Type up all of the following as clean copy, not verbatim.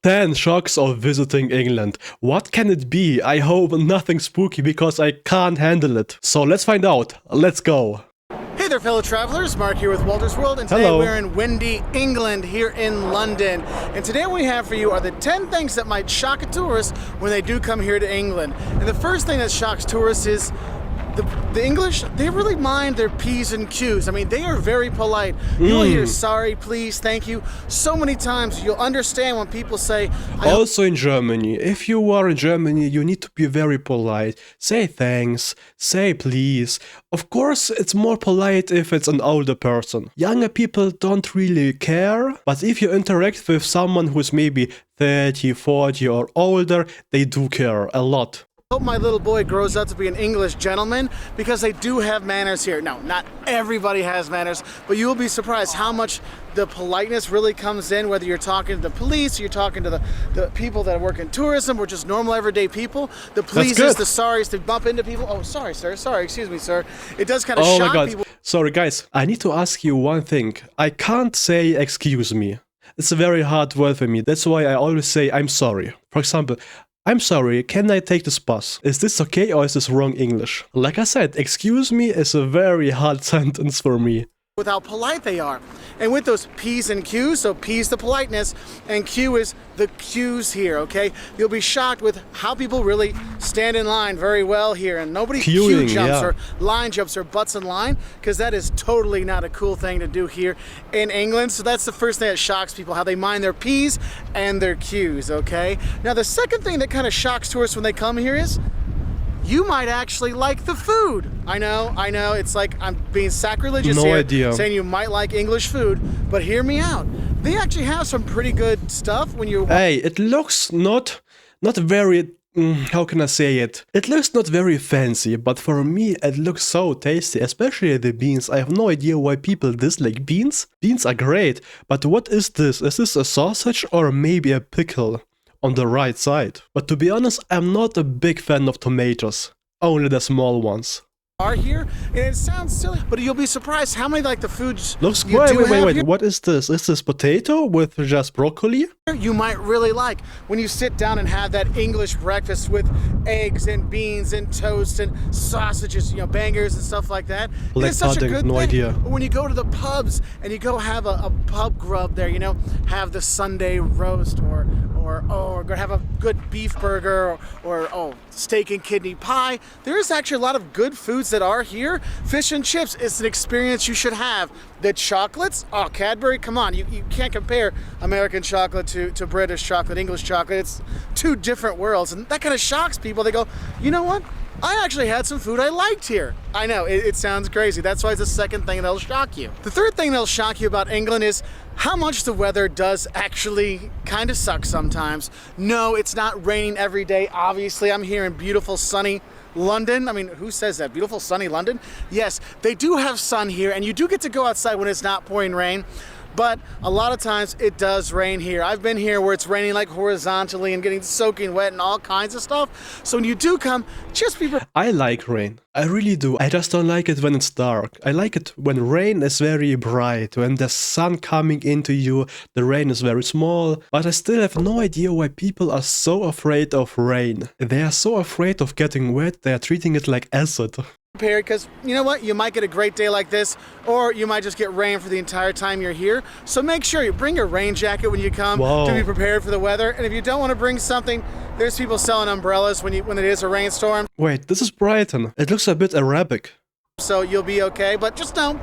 10 shocks of visiting England. What can it be? I hope nothing spooky because I can't handle it. So let's find out. Let's go. Hey there, fellow travelers. Mark here with Walter's World, and today Hello. we're in windy England here in London. And today what we have for you are the 10 things that might shock a tourist when they do come here to England. And the first thing that shocks tourists is the English, they really mind their P's and Q's. I mean, they are very polite. You'll hear sorry, please, thank you. So many times you'll understand when people say... Also in Germany, if you are in Germany, you need to be very polite. Say thanks, say please. Of course, it's more polite if it's an older person. Younger people don't really care, but if you interact with someone who's maybe 30, 40 or older, they do care a lot. I hope my little boy grows up to be an English gentleman, because they do have manners here. Now, not everybody has manners, but you will be surprised how much the politeness really comes in, whether you're talking to the police, or you're talking to the people that work in tourism, or just normal everyday people. The pleases, the sorries, to bump into people. Oh, sorry, sir. Sorry, excuse me, sir. It does kind of shock people. Sorry, guys. I need to ask you one thing. I can't say excuse me. It's a very hard word for me. That's why I always say I'm sorry. For example, I'm sorry, can I take this bus? Is this okay or is this wrong English? Like I said, excuse me is a very hard sentence for me. With how polite they are. And with those P's and Q's, so P's the politeness, and Q is the cues here, okay? You'll be shocked with how people really stand in line very well here, and nobody queue jumps or line jumps or butts in line, because that is totally not a cool thing to do here in England. So that's the first thing that shocks people, how they mind their P's and their Q's, okay? Now the second thing that kind of shocks tourists when they come here is you might actually like the food. I know, it's like I'm being sacrilegious here, saying you might like English food, but hear me out. They actually have some pretty good stuff when you... Hey, it looks not very... how can I say it? It looks not very fancy, but for me it looks so tasty, especially the beans. I have no idea why people dislike beans. Beans are great, but what is this? Is this a sausage or maybe a pickle? On the right side. But to be honest, I'm not a big fan of tomatoes. Only the small ones. Are here, and it sounds silly, but you'll be surprised how many like the foods looks great. Wait, what is this? Is this potato with just broccoli? You might really like when you sit down and have that English breakfast with eggs and beans and toast and sausages, you know, bangers and stuff like that. It's such a good thing. Idea. When you go to the pubs and you go have a pub grub there, you know, have the Sunday roast or go have a good beef burger or steak and kidney pie. There is actually a lot of good foods that are here. Fish and chips is an experience you should have. The chocolates, Cadbury, come on, you can't compare American chocolate to British chocolate, English chocolate. It's two different worlds, and that kind of shocks people. They go, you know what? I actually had some food I liked here. I know, it sounds crazy. That's why it's the second thing that'll shock you. The third thing that'll shock you about England is how much the weather does actually kind of suck sometimes. No, it's not raining every day. Obviously, I'm here in beautiful, sunny London. I mean, who says that? Beautiful, sunny London? Yes, they do have sun here, and you do get to go outside when it's not pouring rain. But a lot of times it does rain here. I've been here where it's raining like horizontally and getting soaking wet and all kinds of stuff. So when you do come, just be prepared. I like rain. I really do. I just don't like it when it's dark. I like it when rain is very bright, when the sun coming into you, the rain is very small. But I still have no idea why people are so afraid of rain. They are so afraid of getting wet, they are treating it like acid. Because you know what, you might get a great day like this, or you might just get rain for the entire time you're here. So make sure you bring your rain jacket when you come to be prepared for the weather. And if you don't want to bring something, there's people selling umbrellas when it is a rainstorm. Wait, this is Brighton. It looks a bit Arabic. So you'll be okay, but just know,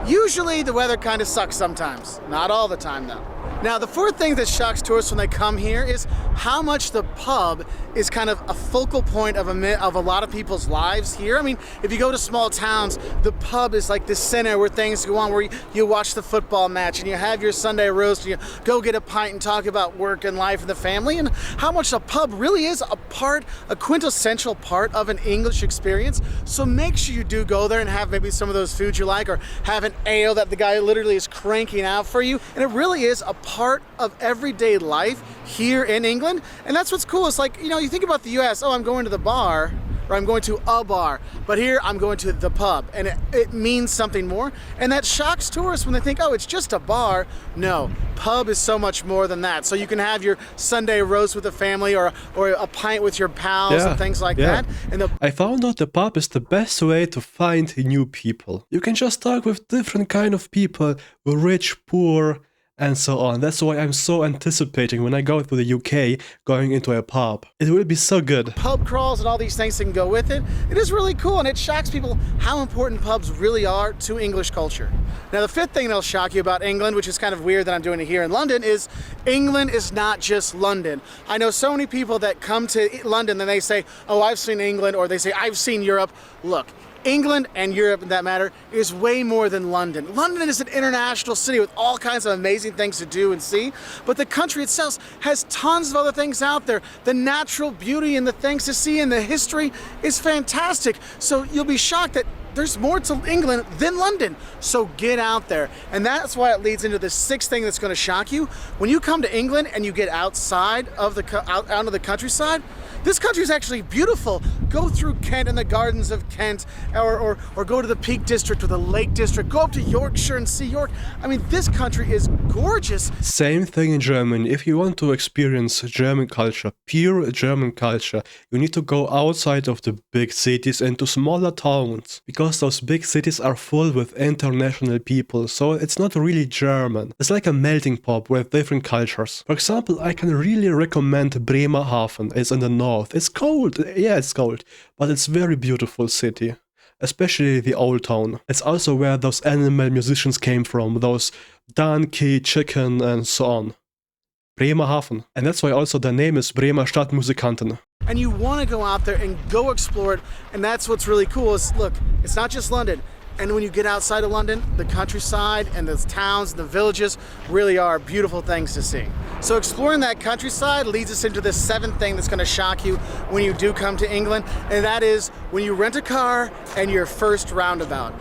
usually the weather kind of sucks sometimes. Not all the time though. Now, the fourth thing that shocks tourists when they come here is how much the pub is kind of a focal point of a lot of people's lives here. I mean, if you go to small towns, the pub is like the center where things go on, where you watch the football match and you have your Sunday roast and you go get a pint and talk about work and life and the family, and how much the pub really is a quintessential part of an English experience. So make sure you do go there and have maybe some of those foods you like, or have an ale that the guy literally is cranking out for you. And it really is a part of everyday life here in England. And that's what's cool. It's like, you know, you think about the US, oh, I'm going to the bar, or I'm going to a bar. But here I'm going to the pub, and it means something more. And that shocks tourists when they think, oh, it's just a bar. No, pub is so much more than that. So you can have your Sunday roast with the family, or a pint with your pals and things like that. And I found out the pub is the best way to find new people. You can just talk with different kind of people, rich, poor, and so on. That's why I'm so anticipating when I go to the UK, going into a pub. It will be so good. Pub crawls and all these things that can go with it. It is really cool, and it shocks people how important pubs really are to English culture. Now, the fifth thing that'll shock you about England, which is kind of weird that I'm doing it here in London, is England is not just London. I know so many people that come to London and they say, oh, I've seen England, or they say, I've seen Europe. Look, England and Europe, in that matter, is way more than London. London is an international city with all kinds of amazing things to do and see, but the country itself has tons of other things out there. The natural beauty and the things to see and the history is fantastic. So you'll be shocked that there's more to England than London. So get out there. And that's why it leads into the sixth thing that's going to shock you. When you come to England and you get outside of out onto the countryside, this country is actually beautiful. Go through Kent and the gardens of Kent, or go to the Peak District or the Lake District. Go up to Yorkshire and see York. I mean, this country is gorgeous. Same thing in Germany. If you want to experience German culture, pure German culture, you need to go outside of the big cities into smaller towns, because those big cities are full with international people, so it's not really German. It's like a melting pot with different cultures. For example, I can really recommend Bremerhaven. It's in the north. It's cold, yeah, it's cold, but it's very beautiful city, especially the old town. It's also where those animal musicians came from, those donkey, chicken, and so on. Bremerhaven. And that's why also the name is Bremer Stadtmusikanten. And you want to go out there and go explore it, and that's what's really cool is, look, it's not just London. And when you get outside of London, the countryside and the towns and the villages really are beautiful things to see. So exploring that countryside leads us into the seventh thing that's going to shock you when you do come to England, and that is when you rent a car and your first roundabout.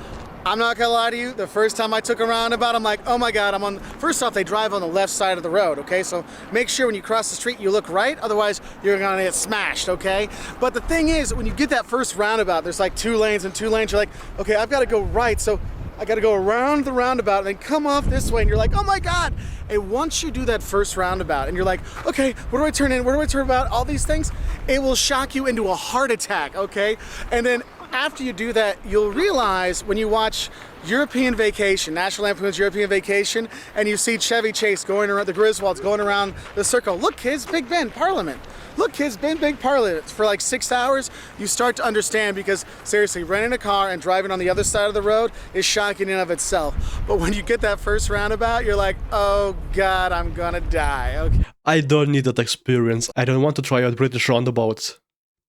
I'm not gonna lie to you, the first time I took a roundabout, I'm like, oh my God, first off, they drive on the left side of the road, okay? So make sure when you cross the street, you look right, otherwise you're gonna get smashed, okay? But the thing is, when you get that first roundabout, there's like 2 lanes and 2 lanes, you're like, okay, I've gotta go right, so I gotta go around the roundabout and then come off this way, and you're like, oh my God. And once you do that first roundabout and you're like, okay, where do I turn in, where do I turn about, all these things, it will shock you into a heart attack, okay? And then after you do that, you'll realize when you watch European Vacation, National Lampoon's European Vacation, and you see Chevy Chase going around, the Griswolds going around the circle. Look, kids, Big Ben, Parliament. Look, kids, big Parliament. For like 6 hours, you start to understand, because seriously, renting a car and driving on the other side of the road is shocking in of itself. But when you get that first roundabout, you're like, oh God, I'm gonna die. Okay. I don't need that experience. I don't want to try out British roundabouts.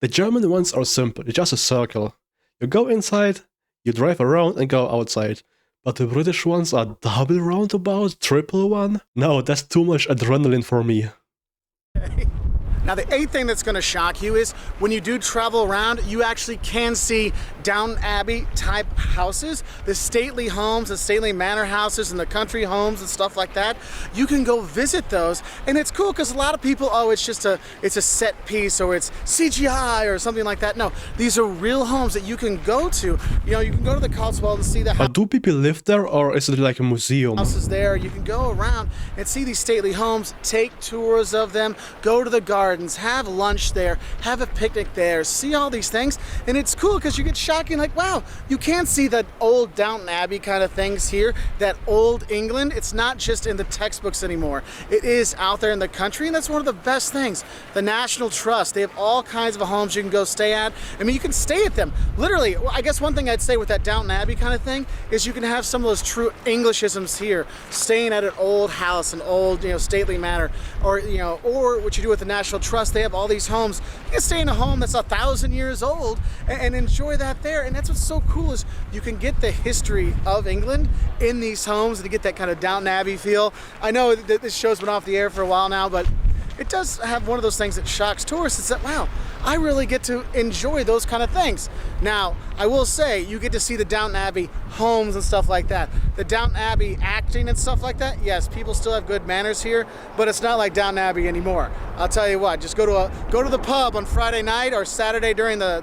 The German ones are simple. It's just a circle. You go inside, you drive around and go outside. But the British ones are double roundabout, triple one? No, that's too much adrenaline for me. Now, the eighth thing that's going to shock you is when you do travel around, you actually can see Downton Abbey type houses, the stately homes, the stately manor houses, and the country homes and stuff like that. You can go visit those, and it's cool because a lot of people, oh, it's a set piece, or it's CGI or something like that. No, these are real homes that you can go to. You know, you can go to the Cotswold and see the But do people live there, or is it like a museum? Houses there. You can go around and see these stately homes, take tours of them, go to the gardens, have lunch there, have a picnic there, see all these things. And it's cool because you get shocking, like, wow, you can see that old Downton Abbey kind of things here, that old England. It's not just in the textbooks anymore. It is out there in the country, and that's one of the best things. The National Trust, they have all kinds of homes you can go stay at. I mean, you can stay at them. Literally, I guess one thing I'd say with that Downton Abbey kind of thing is you can have some of those true Englishisms here, staying at an old house, an old, stately manor, or what you do with the National Trust, they have all these homes. You can stay in a home that's 1,000 years old and enjoy that there. And that's what's so cool, is you can get the history of England in these homes and to get that kind of Downton Abbey feel. I know that this show's been off the air for a while now, but it does have one of those things that shocks tourists. It's that, wow, I really get to enjoy those kind of things. Now, I will say, you get to see the Downton Abbey homes and stuff like that. The Downton Abbey acting and stuff like that, yes, people still have good manners here, but it's not like Downton Abbey anymore. I'll tell you what, just go to the pub on Friday night or Saturday during the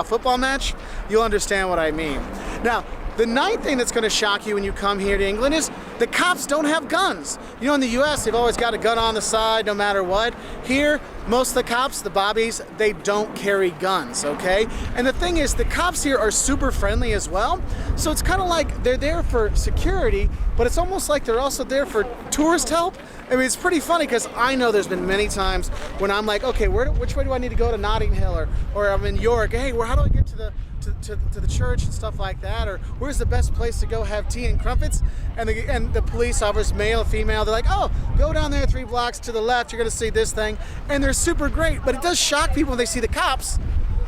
football match, you'll understand what I mean. Now, the ninth thing that's going to shock you when you come here to England is the cops don't have guns. You know, in the US, they've always got a gun on the side no matter what. Here, most of the cops, the bobbies, they don't carry guns, okay? And the thing is, the cops here are super friendly as well. So it's kind of like they're there for security, but it's almost like they're also there for tourist help. I mean, it's pretty funny because I know there's been many times when I'm like, okay, which way do I need to go to Notting Hill, or I'm in York, hey, how do I get to the church and stuff like that, or where's the best place to go have tea and crumpets? And the police officers, male or female, they're like, oh, go down there 3 blocks to the left, you're gonna see this thing, and they're super great. But it does shock people when they see the cops,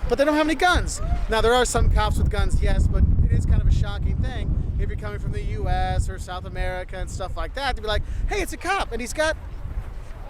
but they don't have any guns. Now, there are some cops with guns, yes, but it is kind of a shocking thing if you're coming from the US or South America and stuff like that to be like, hey, it's a cop and he's got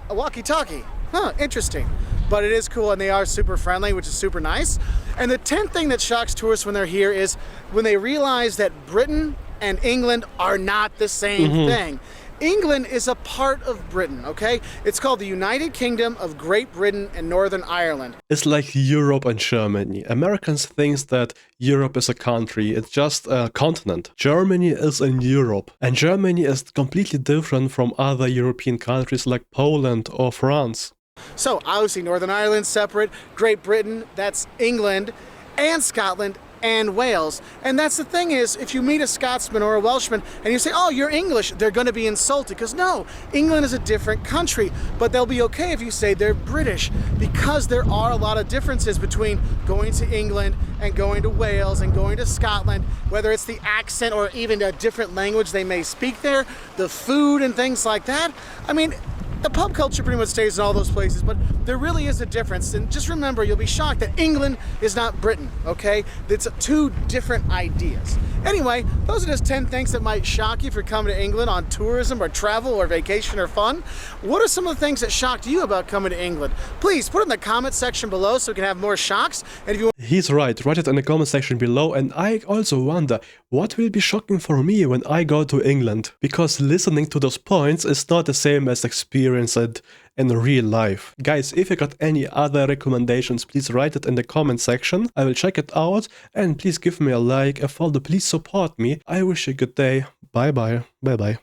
a walkie-talkie. Huh, interesting. But it is cool, and they are super friendly, which is super nice. And the 10th thing that shocks tourists when they're here is when they realize that Britain and England are not the same thing. England is a part of Britain, okay? It's called the United Kingdom of Great Britain and Northern Ireland. It's like Europe and Germany. Americans think that Europe is a country, it's just a continent. Germany is in Europe, and Germany is completely different from other European countries like Poland or France. So obviously Northern Ireland's separate, Great Britain, that's England, and Scotland, and Wales. And that's the thing is, if you meet a Scotsman or a Welshman and you say, oh, you're English, they're going to be insulted. Because no, England is a different country. But they'll be okay if you say they're British, because there are a lot of differences between going to England and going to Wales and going to Scotland, whether it's the accent or even a different language they may speak there, the food and things like that. I mean, the pub culture pretty much stays in all those places, but there really is a difference. And just remember, you'll be shocked that England is not Britain, okay? It's 2 different ideas. Anyway, those are just 10 things that might shock you if you're coming to England on tourism or travel or vacation or fun. What are some of the things that shocked you about coming to England? Please put it in the comment section below so we can have more shocks. And if you He's right, write it in the comment section below, and I also wonder what will be shocking for me when I go to England, because listening to those points is not the same as experiencing it in real life. Guys, if you got any other recommendations, please write it in the comment section. I will check it out, and please give me a like, a follow, please support me. I wish you a good day. Bye bye. Bye bye.